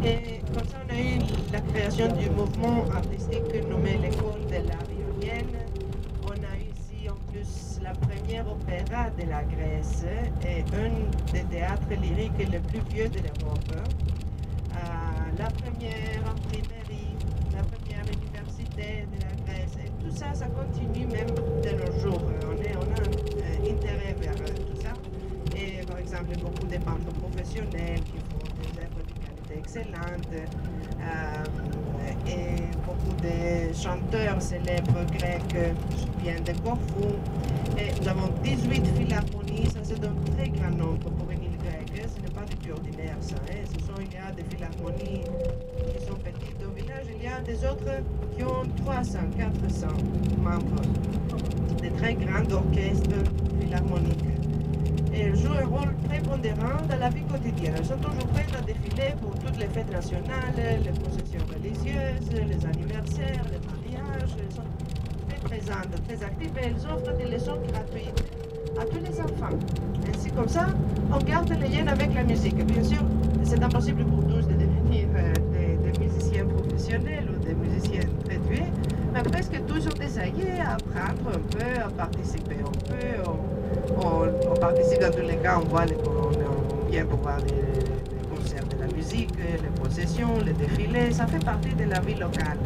Et comme ça, on a eu la création du mouvement artistique nommé l'École de la violienne. On a eu ici en plus la première opéra de la Grèce et un des théâtres lyriques les plus vieux de l'Europe. La première imprimerie, la première université de la Grèce. Et tout ça, ça continue même de nos jours. On a un intérêt vers tout ça. Et par exemple, beaucoup de bandes professionnels qui font des œuvres de qualité excellente. Et beaucoup de chanteurs célèbres grecs viennent de Corfou. Et nous avons 18 philharmonies, ça c'est un très grand nombre pour une île grecque. Ce n'est pas du tout ordinaire ça. Il y a des philharmonies qui sont petites au village, il y a des autres qui ont 300, 400 membres. Des très grands orchestres philharmoniques. Et elles jouent un rôle prépondérant dans la vie quotidienne. Elles sont toujours prêtes à défiler pour toutes les fêtes nationales, les processions religieuses, les anniversaires, les mariages. Elles sont très présentes, très actives et elles offrent des leçons gratuites à tous les enfants. Ainsi comme ça, on garde le lien avec la musique. Bien sûr, c'est impossible pour tous de devenir des musiciens professionnels ou des musiciens très doués, mais presque tous ont essayé à apprendre un peu, à participer un peu. On participe dans tous les cas, on vient pour voir les concerts de la musique, les processions, les défilés, ça fait partie de la vie locale.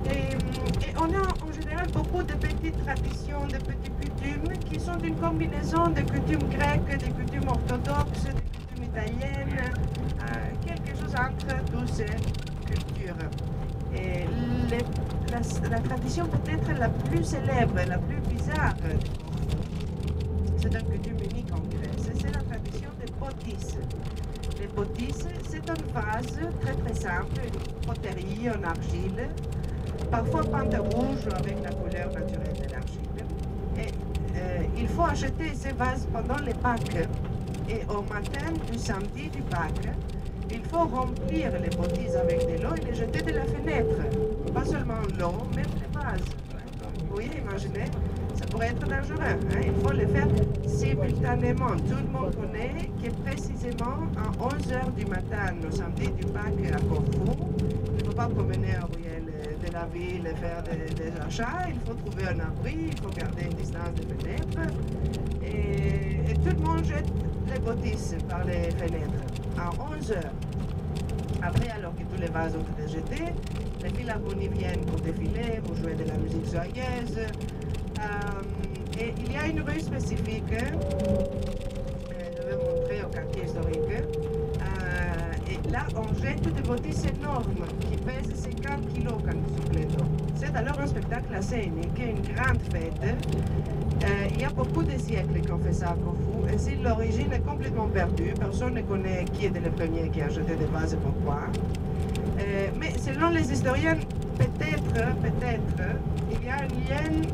Et on a en général beaucoup de petites traditions, de petites coutumes qui sont une combinaison de coutumes grecques, de coutumes orthodoxes, de coutumes italiennes, quelque chose entre toutes ces cultures. Et la tradition peut-être la plus célèbre, la plus bizarre, c'est une coutume unique en Grèce, c'est la tradition des potis. Les potis, c'est un vase très très simple, une poterie en argile, parfois peinte rouge avec la couleur naturelle de l'argile. Et il faut acheter ces vases pendant les Pâques. Et au matin du samedi du Pâques, il faut remplir les potis avec de l'eau et les jeter de la fenêtre. Pas seulement l'eau, même les vases. Vous pouvez imaginer, ça pourrait être dangereux. Il faut le faire simultanément. Tout le monde connaît que précisément à 11h du matin, le samedi du Pâques à Corfou, il ne faut pas promener au ruelle de la ville et faire des achats. Il faut trouver un abri, il faut garder une distance de fenêtre. Et tout le monde jette les potis par les fenêtres à 11h. Après, alors que tous les vases ont été jetés, les philharmonies viennent pour défiler, pour jouer de la musique joyeuse. Et il y a une rue spécifique, je vais montrer au quartier historique. Et là, on jette des potis énormes qui pèsent 50 kilos quand ils sont pleins. C'est alors un spectacle assez unique, une grande fête. Il y a beaucoup de siècles qu'on fait ça à Corfou. Et si l'origine est complètement perdue, personne ne connaît qui était le premier qui a jeté des vases et pourquoi. Mais selon les historiens, peut-être, il y a un lien